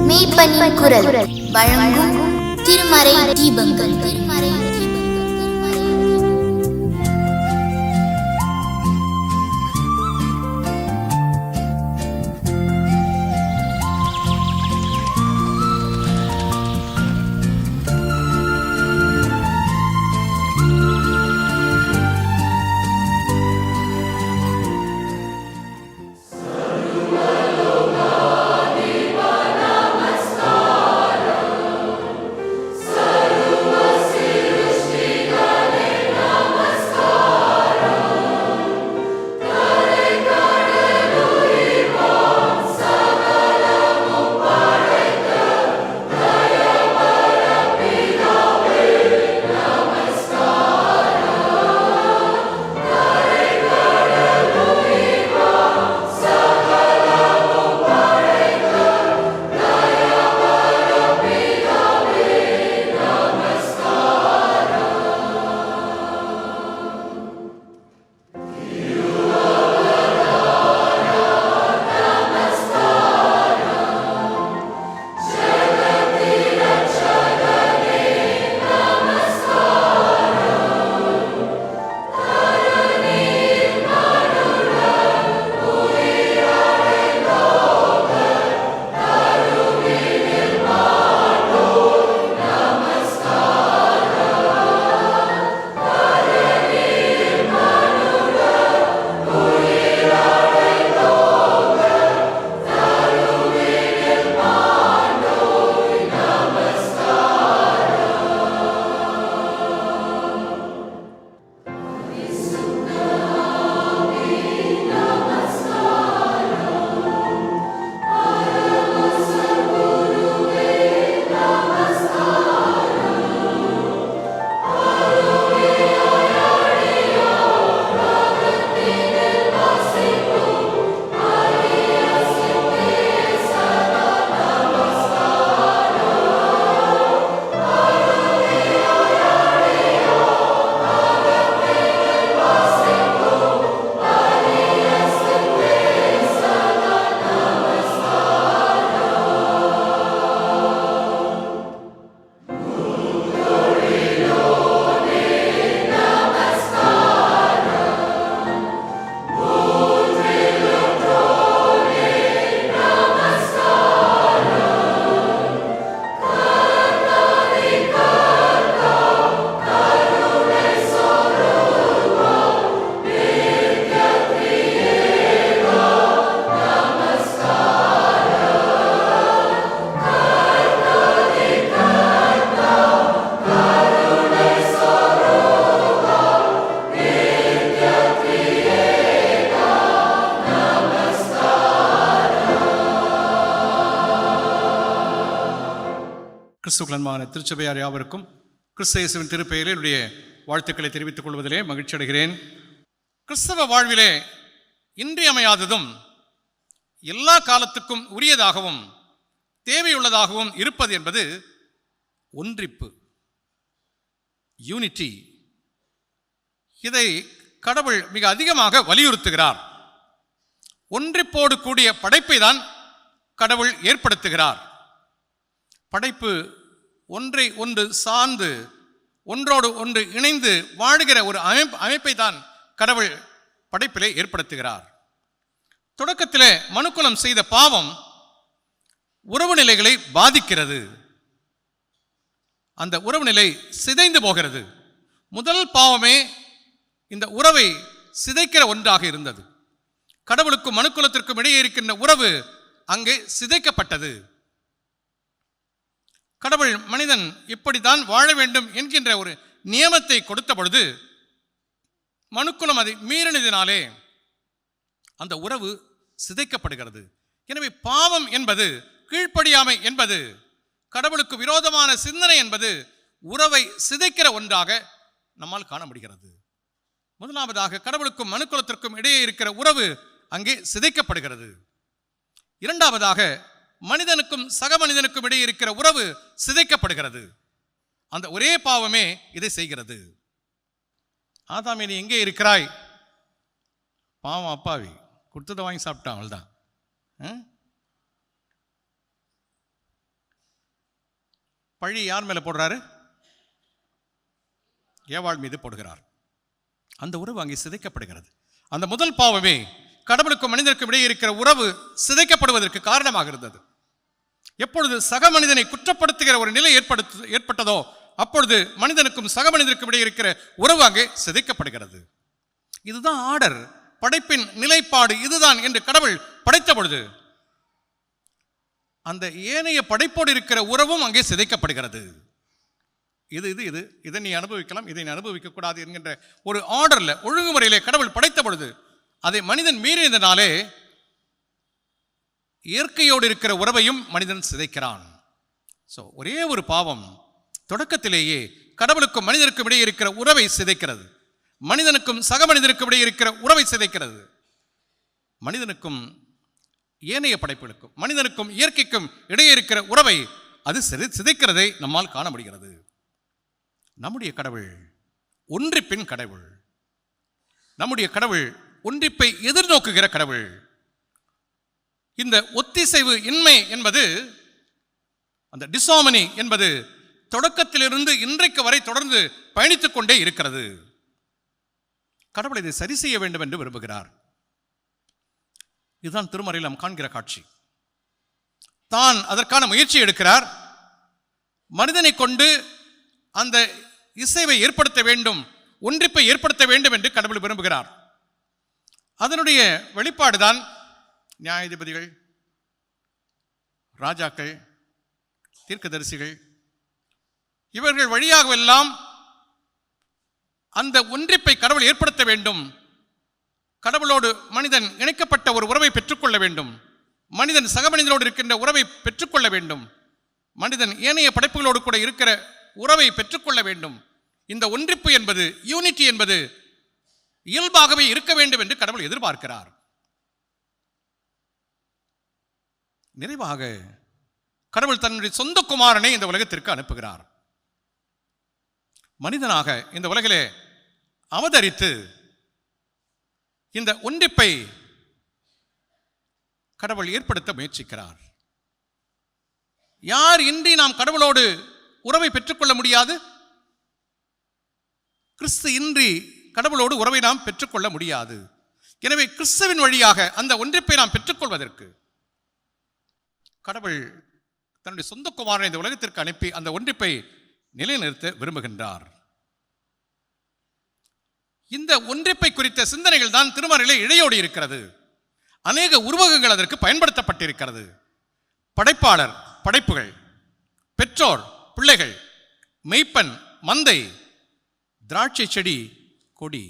மெய்ப்பனின் குரல் வழங்கும் திருமறை தீபங்கள். கிறிஸ்துவ திருச்சபையார் யாவருக்கும் கிறிஸ்து இயேசுவின் திருப்பெயரில் என்னுடைய வாழ்த்துக்களை தெரிவித்துக் கொள்வதிலே மகிழ்ச்சி அடைகிறேன். கிறிஸ்தவ வாழ்விலே இன்றியமையாததும் எல்லா காலத்துக்கும் உரியதாகவும் தேவையுள்ளதாகவும் இருப்பது என்பது ஒன்றிப்பு, யூனிட்டி. இதை கடவுள் மிக அதிகமாக வலியுறுத்துகிறார். ஒன்றிப்போடு கூடிய படைப்பை தான் கடவுள் ஏற்படுத்துகிறார். படைப்பு ஒன்றை ஒன்று சார்ந்து ஒன்றோடு ஒன்று இணைந்து வாழுகிற ஒரு அமைப்பை தான் கடவுள் படைப்பிலே ஏற்படுத்துகிறார். தொடக்கத்திலே மனுக்குலம் செய்த பாவம் உறவு நிலைகளை பாதிக்கிறது. அந்த உறவு நிலை சிதைந்து போகிறது. முதல் பாவமே இந்த உறவை சிதைக்கிற ஒன்றாக இருந்தது. கடவுளுக்கும் மனுக்குலத்திற்கும் இடையே இருக்கின்ற உறவு அங்கே சிதைக்கப்பட்டது. கடவுள் மனிதன் இப்படித்தான் வாழ வேண்டும் என்கின்ற ஒரு நியமத்தை கொடுத்த பொழுது மனுக்குலம் அதை மீறினதினாலே அந்த உறவு சிதைக்கப்படுகிறது. எனவே பாவம் என்பது, கீழ்ப்படியாமை என்பது, கடவுளுக்கு விரோதமான சிந்தனை என்பது உறவை சிதைக்கிற ஒன்றாக நம்மால் காண முடிகிறது. முதலாவதாக கடவுளுக்கும் மனுக்குலத்திற்கும் இடையே இருக்கிற உறவு அங்கே சிதைக்கப்படுகிறது. இரண்டாவதாக மனிதனுக்கும் சக மனிதனுக்கும் இடையே இருக்கிற உறவு சிதைக்கப்படுகிறது. அந்த ஒரே பாவமே இதை செய்கிறது. ஆதாமே, நீ எங்கே இருக்கிறாய்? பாவம் அப்பாவி, கொடுத்ததை வாங்கி சாப்பிட்டான், அவள்தான். பழி யார் மேலே போடுறாரு? ஏவாள் மீது போடுகிறார். அந்த உறவு அங்கே சிதைக்கப்படுகிறது. அந்த முதல் பாவமே கடவுளுக்கும் மனிதனுக்கும் இடையே இருக்கிற உறவு சிதைக்கப்படுவதற்கு காரணமாக இருந்தது. எப்பொழுது சக மனிதனை குற்றப்படுத்துகிற ஒரு நிலை ஏற்பட்டதோ அப்பொழுது மனிதனுக்கும் சக மனிதனுக்கும் இடையே இருக்கிற உறவு அங்கே சிதைக்கப்படுகிறது. இதுதான் ஆர்டர், படைப்பின் நிலைப்பாடு இதுதான் என்று கடவுள் படைத்த பொழுது அந்த ஏனைய படைப்போடு இருக்கிற உறவும் அங்கே சிதைக்கப்படுகிறது. இதை நீ அனுபவிக்கலாம், இதை நீ அனுபவிக்க கூடாது என்கின்ற ஒரு ஆர்டர்ல, ஒழுங்குமுறையிலே கடவுள் படைத்த பொழுது அதை மனிதன் மீறியதனாலே இயற்கையோடு இருக்கிற உறவையும் மனிதன் சிதைக்கிறான். ஒரே ஒரு பாவம் தொடக்கத்திலேயே கடவுளுக்கும் மனிதனுக்கும் இடையே இருக்கிற உறவை சிதைக்கிறது. மனிதனுக்கும் சக மனிதனுக்கும் இடையே இருக்கிற உறவை சிதைக்கிறது. மனிதனுக்கும் ஏனைய படைப்புகளுக்கும் மனிதனுக்கும் இயற்கைக்கும் இடையே இருக்கிற உறவை அது சிதைக்கிறதை நம்மால் காண முடிகிறது. நம்முடைய கடவுள் ஒன்றிப்பின் கடவுள். நம்முடைய கடவுள் ஒன்றிப்பை எதிர்நோக்குகிற கடவுள். இந்த ஒத்திசைவு இன்மை என்பது, அந்த டிசாமனி என்பது தொடக்கத்திலிருந்து இன்றைக்கு வரை தொடர்ந்து பயணித்துக் கொண்டே இருக்கிறது. கடவுள் இதை சரி செய்ய வேண்டும் என்று விரும்புகிறார். இதுதான் திருமறையில் நாம் காண்கிற காட்சி. தான் அதற்கான முயற்சி எடுக்கிறார். மனிதனை கொண்டு அந்த இசைவை ஏற்படுத்த வேண்டும், ஒன்றிப்பை ஏற்படுத்த வேண்டும் என்று கடவுள் விரும்புகிறார். அதனுடைய வெளிப்பாடுதான் நியாயாதிபதிகள், ராஜாக்கள், தீர்க்கதரிசிகள். இவர்கள் வழியாகவெல்லாம் அந்த ஒன்றிப்பை கடவுள் ஏற்படுத்த வேண்டும். கடவுளோடு மனிதன் இணைக்கப்பட்ட ஒரு உறவை பெற்றுக்கொள்ள வேண்டும். மனிதன் சக மனிதனோடு இருக்கின்ற உறவை பெற்றுக்கொள்ள வேண்டும். மனிதன் ஏனைய படைப்புகளோடு கூட இருக்கிற உறவை பெற்றுக்கொள்ள வேண்டும். இந்த ஒன்றிப்பு என்பது, யூனிட்டி என்பது இயல்பாகவே இருக்க வேண்டும் என்று கடவுள் எதிர்பார்க்கிறார். நிறைவாக கடவுள் தன்னுடைய சொந்த குமாரனை இந்த உலகத்திற்கு அனுப்புகிறார். மனிதனாக இந்த உலகிலே அவதரித்து இந்த ஒன்றிப்பை கடவுள் ஏற்படுத்த முயற்சிக்கிறார். யார் இன்றி நாம் கடவுளோடு உறவை பெற்றுக்கொள்ள முடியாது? கிறிஸ்து இன்றி கடவுளோடு உறவை நாம் பெற்றுக்கொள்ள முடியாது. எனவே கிறிஸ்துவின் வழியாக அந்த ஒன்றிப்பை நாம் பெற்றுக்கொள்வதற்கு கடவுள் தன்னுடைய சொந்த குமாரனை இந்த உலகத்திற்கு அனுப்பி அந்த ஒன்றிப்பை நிலைநிறுத்த விரும்புகின்றார். இந்த ஒன்றிப்பை குறித்த சிந்தனைகள் தான் திருமறையிலே இழையோடி இருக்கிறது. அநேக உருவகங்கள் அதற்கு பயன்படுத்தப்பட்டிருக்கிறது. படைப்பாளர், படைப்புகள், பெற்றோர், பிள்ளைகள், மெய்ப்பன், மந்தை, திராட்சை செடி, கொடி.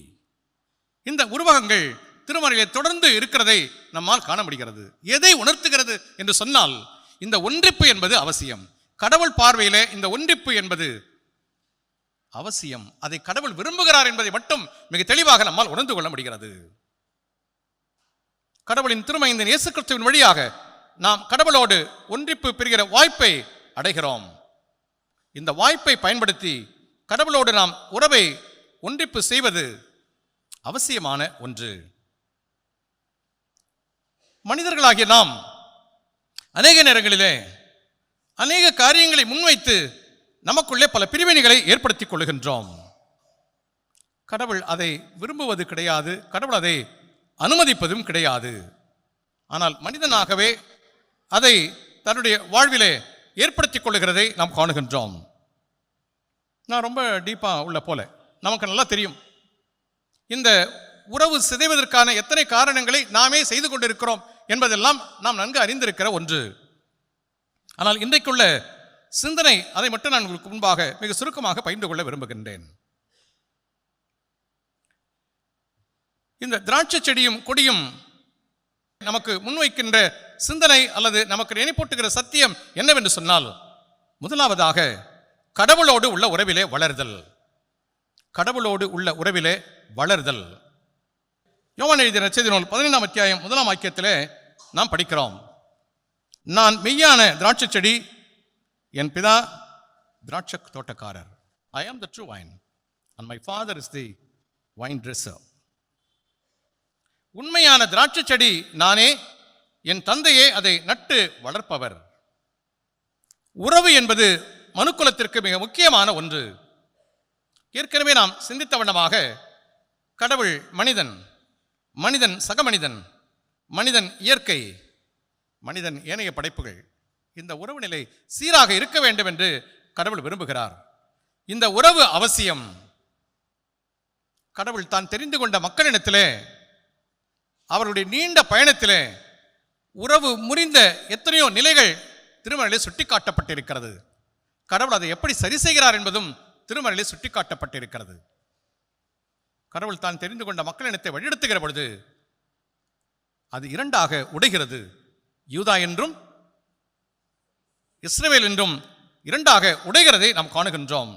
இந்த உருவகங்கள் திருமறையிலே தொடர்ந்து இருக்கிறதை நம்மால் காண முடிகிறது. எதை உணர்த்துகிறது என்று சொன்னால், இந்த ஒன்றிப்பு என்பது அவசியம். கடவுள் பார்வையிலே இந்த ஒன்றிப்பு என்பது அவசியம். அதை கடவுள் விரும்புகிறார் என்பதை மட்டும் மிக தெளிவாக நம்மால் உணர்ந்து கொள்ள முடிகிறது. கடவுளின் திருமைந்தன் இயேசு கிறிஸ்துவின் வழியாக நாம் கடவுளோடு ஒன்றிப்பு பெறுகிற வாய்ப்பை அடைகிறோம். இந்த வாய்ப்பை பயன்படுத்தி கடவுளோடு நாம் உறவை ஒன்றிப்பு செய்வது அவசியமான ஒன்று. மனிதர்களாகிய நாம் அநேக நேரங்களிலே அநேக காரியங்களை முன்வைத்து நமக்குள்ளே பல பிரிவினைகளை ஏற்படுத்திக் கொள்கின்றோம். கடவுள் அதை விரும்புவது கிடையாது, கடவுள் அதை அனுமதிப்பதும் கிடையாது. ஆனால் மனிதனாகவே அதை தன்னுடைய வாழ்விலே ஏற்படுத்திக் கொள்ளுகிறதை நாம் காணுகின்றோம். நான் ரொம்ப டீப்பாக உள்ள போல நமக்கு நல்லா தெரியும், இந்த உறவு சிதைவதற்கான எத்தனை காரணங்களை நாமே செய்து கொண்டிருக்கிறோம் என்பதெல்லாம் நாம் நன்கு அறிந்திருக்கிற ஒன்று. ஆனால் இன்றைக்குள்ள சிந்தனை அதை மட்டும் நான் உங்களுக்கு முன்பாக மிக சுருக்கமாக பகிர்ந்து கொள்ள விரும்புகின்றேன். இந்த திராட்சை செடியும் கொடியும் நமக்கு முன்வைக்கின்ற சிந்தனை அல்லது நமக்கு நினைப்பூட்டுகிற சத்தியம் என்னவென்று சொன்னால், முதலாவதாக கடவுளோடு உள்ள உறவிலே வளர்தல். கடவுளோடு உள்ள உறவிலே வளர்தல். யோவான் எழுதிய நற்செய்தி நூல் 15ஆம் அத்தியாயம் 1ஆம் வாக்கியத்திலே நாம் படிக்கிறோம், நான் மெய்யான திராட்சை செடி, என் பிதா திராட்சை தோட்டக்காரர். I am the true vine and my father is the vine dresser. உண்மையான திராட்சை செடி நானே, என் தந்தையே அதை நட்டு வளர்ப்பவர். உறவு என்பது மனுக்குலத்திற்கு மிக முக்கியமான ஒன்று. ஏற்கனவே நாம் சிந்தித்த வண்ணமாக கடவுள் மனிதன், மனிதன் சக மனிதன், மனிதன் இயற்கை, மனிதன் ஏனைய படைப்புகள், இந்த உறவு நிலை சீராக இருக்க வேண்டும் என்று கடவுள் விரும்புகிறார். இந்த உறவு அவசியம். கடவுள் தான் தெரிந்து கொண்ட மக்களிடத்திலே, அவருடைய நீண்ட பயணத்திலே உறவு முறிந்த எத்தனையோ நிலைகள் திருமறையிலே சுட்டிக்காட்டப்பட்டிருக்கிறது. கடவுள் அதை எப்படி சரி செய்கிறார் என்பதும் திருமறையிலே சுட்டிக்காட்டப்பட்டிருக்கிறது. கடவுள் தான் தெரிந்து கொண்ட மக்களிடத்தை வழிநடத்துகிற பொழுது அது இரண்டாக உடைகிறது. யூதா என்றும் இஸ்ரவேல் என்றும் இரண்டாக உடைகிறதை நாம் காணுகின்றோம்.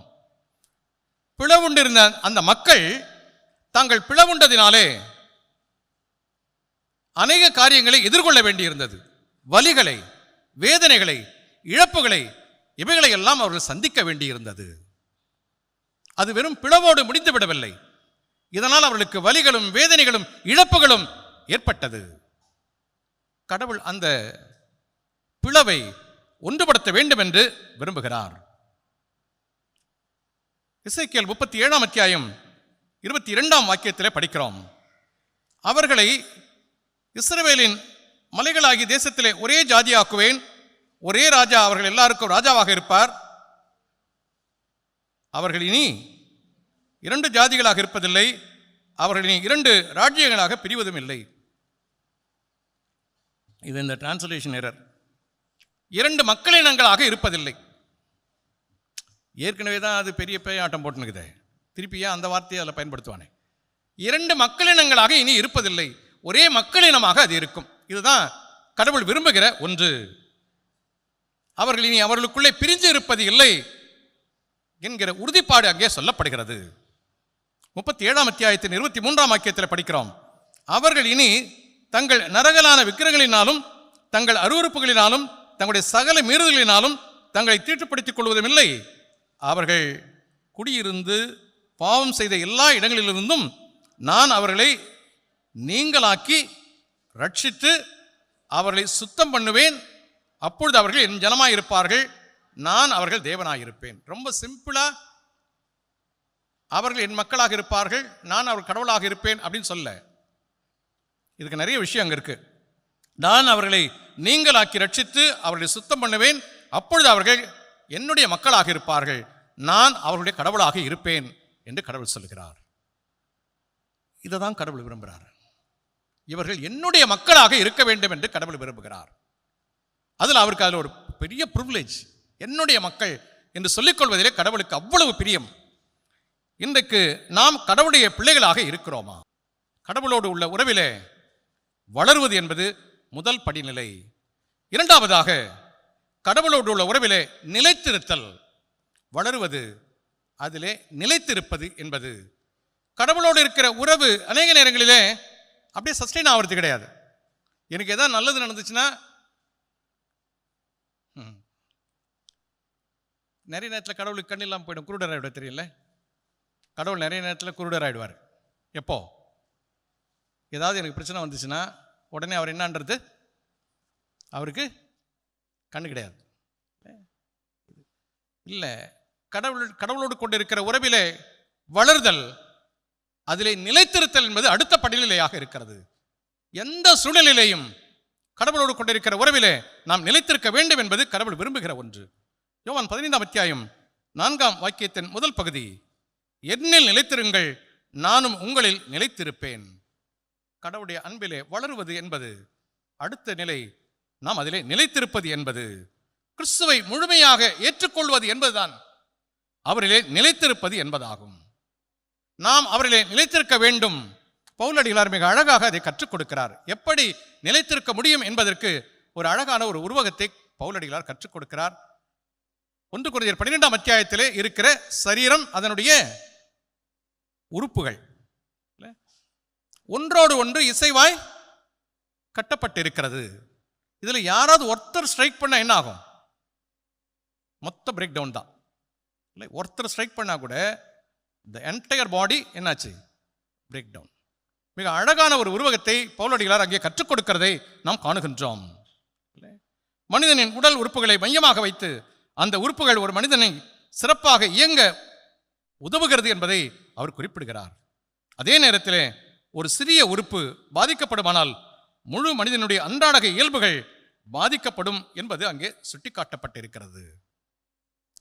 பிளவுண்டிருந்த அந்த மக்கள் தாங்கள் பிளவுண்டதினாலே அநேக காரியங்களை எதிர்கொள்ள வேண்டியிருந்தது. வலிகளை, வேதனைகளை, இழப்புகளை, இவைகளை எல்லாம் அவர்கள் சந்திக்க வேண்டியிருந்தது. அது வெறும் பிளவோடு முடிந்து விடவில்லை. இதனால் அவர்களுக்கு வலிகளும் வேதனைகளும் இழப்புகளும் ஏற்பட்டது. கடவுள் அந்த பிளவை ஒன்றுபடுத்த வேண்டும் என்று விரும்புகிறார். எசேக்கியேல் 37 அத்தியாயம் 22 வாக்கியத்திலே படிக்கிறோம். அவர்களை இஸ்ரவேலின் மலைகளாகிய தேசத்திலே ஒரே ஜாதியாக்குவேன், ஒரே ராஜா அவர்கள் எல்லாருக்கும் ராஜாவாக இருப்பார். அவர்கள் இனி 2 ஜாதிகளாக இருப்பதில்லை, அவர்கள் இனி 2 ராஜ்யங்களாக பிரிவதும் இல்லை. இது இந்த டிரான்ஸ்லேஷன் எரர். 2 மக்களினங்களாக இருப்பதில்லை. ஏற்கனவே தான் அது பெரிய பேயாட்டம் போட்டுனுக்குதே, திருப்பியா அந்த வார்த்தையை அதில் பயன்படுத்துவானே. 2 மக்களினங்களாக இனி இருப்பதில்லை, ஒரே மக்களினமாக அது இருக்கும். இதுதான் கடவுள் விரும்புகிற ஒன்று. அவர்கள் இனி அவர்களுக்குள்ளே பிரிஞ்சு இருப்பது இல்லை என்கிற உறுதிப்பாடு அங்கே சொல்லப்படுகிறது. 37 அத்தியாயத்தின் 23 வாக்கியத்தில் படிக்கிறோம். அவர்கள் இனி தங்கள் நரகலான விக்கிரகங்களினாலும் தங்கள் அருவருப்புகளினாலும் தங்களுடைய சகல மீறுதலினாலும் தங்களை தீட்டுப்படுத்திக் கொள்வதும் இல்லை. அவர்கள் குடியிருந்து பாவம் செய்த எல்லா இடங்களிலிருந்தும் நான் அவர்களை நீங்களாக்கி ரட்சித்து அவர்களை சுத்தம் பண்ணுவேன். அப்பொழுது அவர்கள் என் ஜனமாயிருப்பார்கள், நான் அவர்கள் தேவனாயிருப்பேன். ரொம்ப சிம்பிளா, அவர்கள் என் மக்களாக இருப்பார்கள், நான் அவர் கடவுளாக இருப்பேன் அப்படின்னு சொல்ல. இதுக்கு நிறைய விஷயம் அங்கே இருக்கு. நான் அவர்களை நீங்களாக்கி ரட்சித்து அவர்களை சுத்தம் பண்ணுவேன், அப்பொழுது அவர்கள் என்னுடைய மக்களாக இருப்பார்கள், நான் அவர்களுடைய கடவுளாக இருப்பேன் என்று கடவுள் சொல்கிறார். இதை தான் கடவுள் விரும்புகிறார். இவர்கள் என்னுடைய மக்களாக இருக்க வேண்டும் என்று கடவுள் விரும்புகிறார். அதில் அவருக்கு அதில் ஒரு பெரிய பிரிவிலேஜ். என்னுடைய மக்கள் என்று சொல்லிக்கொள்வதிலே கடவுளுக்கு அவ்வளவு பிரியம். இன்றைக்கு நாம் கடவுளுடைய பிள்ளைகளாக இருக்கிறோமா? கடவுளோடு உள்ள உறவிலே வளருவது என்பது முதல் படிநிலை. இரண்டாவதாக கடவுளோடு உள்ள உறவிலே நிலைத்திருத்தல். வளருவது, அதிலே நிலைத்திருப்பது என்பது. கடவுளோடு இருக்கிற உறவு அநேக நேரங்களிலே அப்படியே சஸ்டெயின் ஆகிறது கிடையாது. எனக்கு எதாவது நல்லது நடந்துச்சுன்னா நிறைய நேரத்தில் கடவுளுக்கு கண் இல்லாமல் போயிடும், குருடர் ஆகிடுவார். தெரியல, கடவுள் நிறைய நேரத்தில் குருடர் ஆகிடுவார். எப்போ ஏதாவது எனக்கு பிரச்சனை வந்துச்சுன்னா உடனே அவர் என்னன்றது அவருக்கு கண்ணு கிடையாது. இல்லை, கடவுளோடு கொண்டு இருக்கிற உறவிலே வளர்தல், அதிலே நிலைத்திருத்தல் என்பது அடுத்த படிநிலையாக இருக்கிறது. எந்த சூழ்நிலையிலேயும் கடவுளோடு கொண்டிருக்கிற உறவிலே நாம் நிலைத்திருக்க வேண்டும் என்பது கடவுள் விரும்புகிற ஒன்று. யோவான் 15 அத்தியாயம் 4 வாக்கியத்தின் முதல் பகுதி, என்னில் நிலைத்திருங்கள், நானும் உங்களில் நிலைத்திருப்பேன். கடவுளுடைய அன்பிலே வளருவது என்பது அடுத்த நிலை. நாம் அதிலே நிலைத்திருப்பது என்பது கிறிஸ்துவை முழுமையாக ஏற்றுக்கொள்வது என்பதுதான் அவரிலே நிலைத்திருப்பது என்பதாகும். நாம் அவரிலே நிலைத்திருக்க வேண்டும். பவுலடிகளார் மிக அழகாக அதை கற்றுக் கொடுக்கிறார். எப்படி நிலைத்திருக்க முடியும் என்பதற்கு ஒரு அழகான ஒரு உருவகத்தை பவுலடிகளார் கற்றுக் கொடுக்கிறார். 1 கொரிந்தியர் 12 அத்தியாயத்திலே இருக்கிற சரீரம், அதனுடைய உறுப்புகள் ஒன்றோடு ஒன்று இசைவாய் கட்டப்பட்டிருக்கிறது. இதில் யாராவது ஒருத்தர் ஸ்ட்ரைக் பண்ண என்ன ஆகும்? மொத்த பிரேக் டவுன் தான். இல்லை, ஒருத்தர் ஸ்ட்ரைக் பண்ணா கூட the entire body என்னாச்சு? Break down. மிக அழகான ஒரு உருவகத்தை பவுலடிகளார் அங்கே கற்றுக் கொடுக்கிறதை நாம் காணுகின்றோம். மனிதனின் உடல் உறுப்புகளை மையமாக வைத்து அந்த உறுப்புகள் ஒரு மனிதனை சிறப்பாக இயங்க உதவுகிறது என்பதை அவர் குறிப்பிடுகிறார். அதே நேரத்தில் ஒரு சிறிய உறுப்பு பாதிக்கப்படுமானால் முழு மனிதனுடைய அன்றாட இயல்புகள் பாதிக்கப்படும் என்பது அங்கே சுட்டிக்காட்டப்பட்டிருக்கிறது.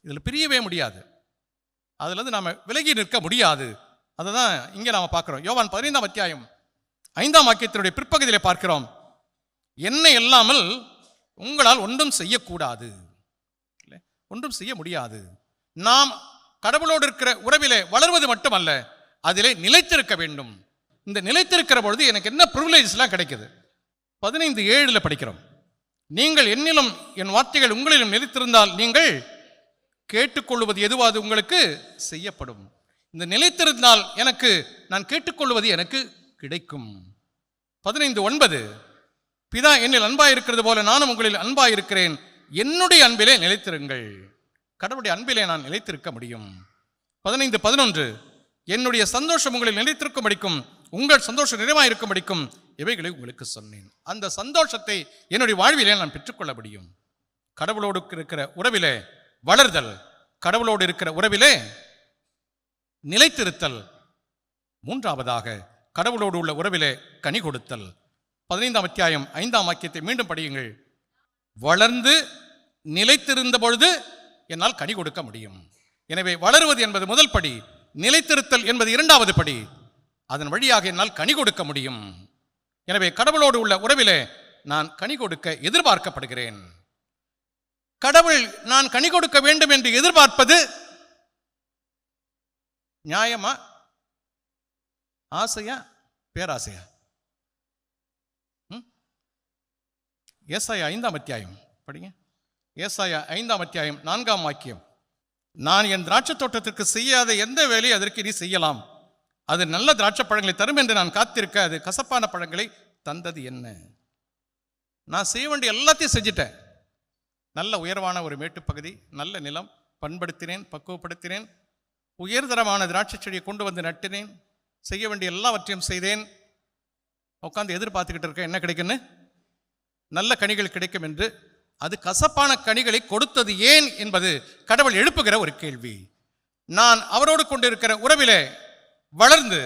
இதில் பிரியவே முடியாது, அதிலிருந்து நாம் விலகி நிற்க முடியாது. அதை தான் இங்கே நாம் பார்க்கிறோம். யோவான் 15ஆம் அத்தியாயம் 5ஆம் வாக்கியத்தினுடைய பிற்பகுதியிலே பார்க்கிறோம், என்னை இல்லாமல் உங்களால் ஒன்றும் செய்யக்கூடாது, ஒன்றும் செய்ய முடியாது. நாம் கடவுளோடு இருக்கிற உறவிலே வளர்வது மட்டுமல்ல, அதிலே நிலைத்திருக்க வேண்டும். இந்த நிலைத்திருக்கிற பொழுது எனக்கு என்ன ப்ரிவிலேஜ்லாம் கிடைக்குது? 15:7 படிக்கிறோம், நீங்கள் என்னிலும் என் வார்த்தைகள் உங்களிலும் நிலைத்திருந்தால் நீங்கள் கேட்டுக்கொள்வது எதுவாது உங்களுக்கு செய்யப்படும். இந்த நிலைத்திருந்தால் எனக்கு நான் கேட்டுக்கொள்வது எனக்கு கிடைக்கும். 15:9 பிதா என்னில் அன்பாயிருக்கிறது போல நானும் உங்களில் அன்பாயிருக்கிறேன், என்னுடைய அன்பிலே நிலைத்திருங்கள். கடவுளுடைய அன்பிலே நான் நிலைத்திருக்க முடியும். 15:11 என்னுடைய சந்தோஷம் உங்களில் நிலைத்திருக்கும்படிக்கும் உங்கள் சந்தோஷம் நிறைவாயிருக்கும்படிக்கும் இவைகளை உங்களுக்கு சொன்னேன். அந்த சந்தோஷத்தை என்னுடைய வாழ்விலே நான் பெற்றுக்கொள்ள முடியும். கடவுளோடு இருக்கிற உறவிலே வளர்தல், கடவுளோடு இருக்கிற உறவிலே நிலைத்திருத்தல். மூன்றாவதாக கடவுளோடு உள்ள உறவிலே கனி கொடுத்தல். 15ஆம் அத்தியாயம் 5ஆம் வாக்கியத்தை மீண்டும் படியுங்கள். வளர்ந்து நிலைத்திருந்த பொழுது என்னால் கனி கொடுக்க முடியும். எனவே வளருவது என்பது முதல் படி, நிலைத்திருத்தல் என்பது இரண்டாவது படி. அதன் வழியாக என்னால் கனி கொடுக்க முடியும். எனவே கடவுளோடு உள்ள உறவிலே நான் கனி கொடுக்க எதிர்பார்க்கப்படுகிறேன். கடவுள் நான் கனி கொடுக்க வேண்டும் என்று எதிர்பார்ப்பது நியாயமா, ஆசையா, பேராசையா? ஏசாயா 5ஆம் அத்தியாயம் படிங்க. ஏசாயா 5ஆம் அத்தியாயம் 4ஆம் வாக்கியம், நான் என் திராட்சை தோட்டத்திற்கு செய்யாத எந்த வேலையை அதற்கு நீ செய்யலாம்? அது நல்ல திராட்சை பழங்களை தரும் என்று நான் காத்திருக்க அது கசப்பான பழங்களை தந்தது என்ன? நான் செய்ய வேண்டிய எல்லாத்தையும் செஞ்சிட்டேன். நல்ல உயர்வான ஒரு மேட்டுப்பகுதி, நல்ல நிலம், பண்படுத்தினேன், பக்குவப்படுத்தினேன், உயர்தரமான திராட்சை செடியை கொண்டு வந்து நட்டினேன், செய்ய வேண்டிய எல்லாவற்றையும் செய்தேன். உட்காந்து எதிர்பார்த்துக்கிட்டு இருக்கேன் என்ன கிடைக்குன்னு, நல்ல கனிகள் கிடைக்கும் என்று. அது கசப்பான கனிகளை கொடுத்தது ஏன் என்பது கடவுள் எழுப்புகிற ஒரு கேள்வி. நான் அவரோடு கொண்டிருக்கிற உறவிலே வளர்ந்து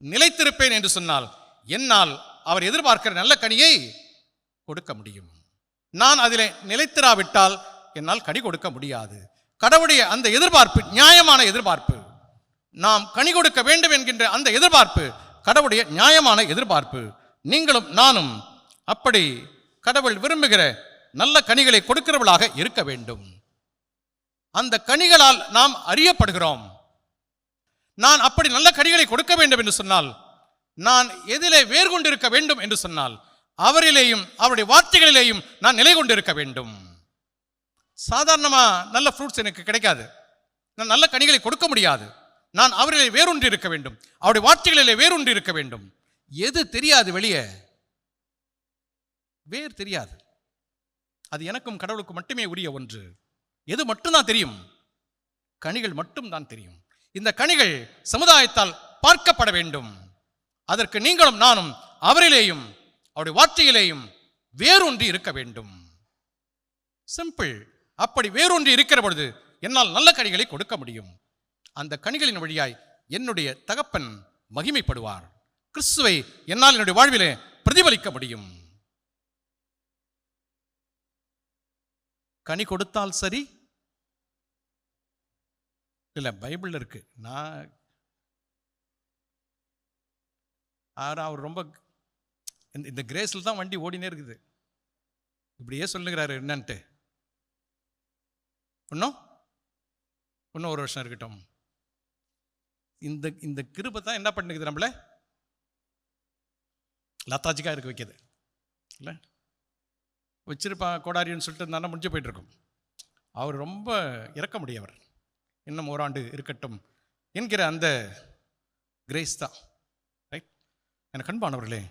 நிலைத்திருப்பேன் என்று சொன்னால் என்னால் அவர் எதிர்பார்க்கிற நல்ல கனியை கொடுக்க முடியும். நான் அதிலே நிலைத்திராவிட்டால் என்னால் கனி கொடுக்க முடியாது. கடவுளுடைய அந்த எதிர்பார்ப்பு நியாயமான எதிர்பார்ப்பு. நாம் கனி கொடுக்க வேண்டும் என்கின்ற அந்த எதிர்பார்ப்பு கடவுளுடைய நியாயமான எதிர்பார்ப்பு. நீங்களும் நானும் அப்படி கடவுள் விரும்புகிற நல்ல கனிகளை கொடுக்கிறவர்களாக இருக்க வேண்டும். அந்த கனிகளால் நாம் அறியப்படுகிறோம். நான் அப்படி நல்ல கனிகளை கொடுக்க வேண்டும் என்று சொன்னால், நான் எதிலே வேர் கொண்டிருக்க வேண்டும் என்று சொன்னால், அவரிலேயும் அவருடைய வார்த்தைகளிலேயும் நான் நிலை கொண்டிருக்க வேண்டும். சாதாரணமா நல்ல ஃப்ரூட்ஸ் எனக்கு கிடைக்காது, நான் நல்ல கனிகளை கொடுக்க முடியாது. நான் அவரிலே வேரூன்றி இருக்க வேண்டும், அவருடைய வார்த்தைகளிலே வேரூன்றி இருக்க வேண்டும். எது தெரியாது, வெளியே வேர் தெரியாது. அது எனக்கும் கடவுளுக்கும் மட்டுமே உரிய ஒன்று. எது மட்டும்தான் தெரியும்? கனிகள் மட்டும் தான் தெரியும். இந்த கனிகள் சமுதாயத்தால் பார்க்கப்பட வேண்டும். அதற்கு நீங்களும் நானும் அவரிலேயும் அவருடைய வார்த்தையிலேயும் வேரூன்றி இருக்க வேண்டும். சிம்பிள். அப்படி வேரூன்றி இருக்கிற பொழுது என்னால் நல்ல கனிகளை கொடுக்க முடியும். அந்த கனிகளின் வழியாய் என்னுடைய தகப்பன் மகிமைப்படுவார். கிறிஸ்துவை என்னால் என்னுடைய வாழ்விலே பிரதிபலிக்க முடியும். கனி கொடுத்தால் சரி இல்லை, பைபிள் இருக்கு. நான் அவர் ரொம்ப இந்த கிரேஸில் தான் வண்டி ஓடினே இருக்குது. இப்படியே சொல்லுகிறாரு என்னன்ட்டு. இன்னும் ஒரு வருஷம் இருக்கட்டும். இந்த கிருபை தான் என்ன பண்ணுக்குது, நம்மள லத்தாஜிக்காக இருக்க வைக்கிது. இல்லை வச்சிருப்பான் கோடாரின்னு சொல்லிட்டு இருந்தாலும் முடிஞ்சு போயிட்டு இருக்கும். அவர் ரொம்ப இறக்க முடியவர். இன்னும் ஓராண்டு இருக்கட்டும் என்கிற அந்த கிரேஸ் தான். ரைட். எனக்கு அன்பானவர்களே,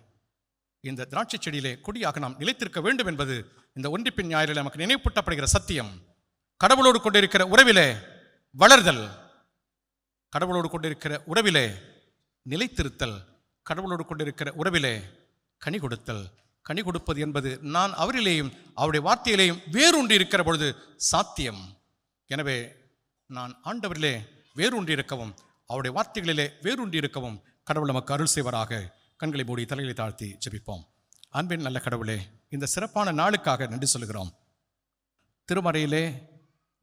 இந்த திராட்சை செடியிலே கொடியாக நாம் நிலைத்திருக்க வேண்டும் என்பது இந்த ஒன்றிப்பின் ஞாயிறில் நமக்கு நினைவூட்டப்படுகிற சத்தியம். கடவுளோடு கொண்டிருக்கிற உறவிலே வளர்தல், கடவுளோடு கொண்டிருக்கிற உறவிலே நிலைத்திருத்தல், கடவுளோடு கொண்டிருக்கிற உறவிலே கனி கொடுத்தல். கனி கொடுப்பது என்பது நான் அவரிலேயும் அவருடைய வார்த்தையிலேயும் வேரூன்றி இருக்கிற பொழுது சாத்தியம். எனவே நான் ஆண்டவரிலே வேரூன்றி இருக்கவும் அவருடைய வார்த்தைகளிலே வேரூன்றி இருக்கவும் கடவுள் நமக்கு அருள் செய்வராக. கண்களை மூடி தலைகளை தாழ்த்தி ஜெபிப்போம். அன்பின் நல்ல கடவுளே, இந்த சிறப்பான நாளுக்காக நன்றி சொல்கிறோம். திருமறையிலே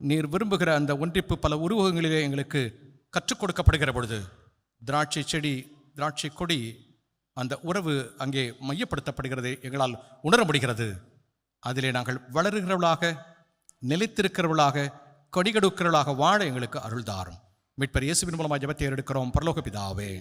நீர் விரும்புகிற அந்த ஒன்றிப்பு பல உருவகங்களிலே எங்களுக்கு கற்றுக் கொடுக்கப்படுகிற பொழுது திராட்சை செடி, திராட்சை கொடி, அந்த உறவு அங்கே மையப்படுத்தப்படுகிறதை எங்களால் உணர முடிகிறது. அதிலே நாங்கள் வளருகிறவர்களாக, நிலைத்திருக்கிறவர்களாக, கொடிகெடுக்கிறவர்களாக வாழ எங்களுக்கு அருள்தாரும். மீட்பர் இயேசுவின் மூலமாக ஜெபத்தை எடுக்கிறோம் பரலோக பிதாவே.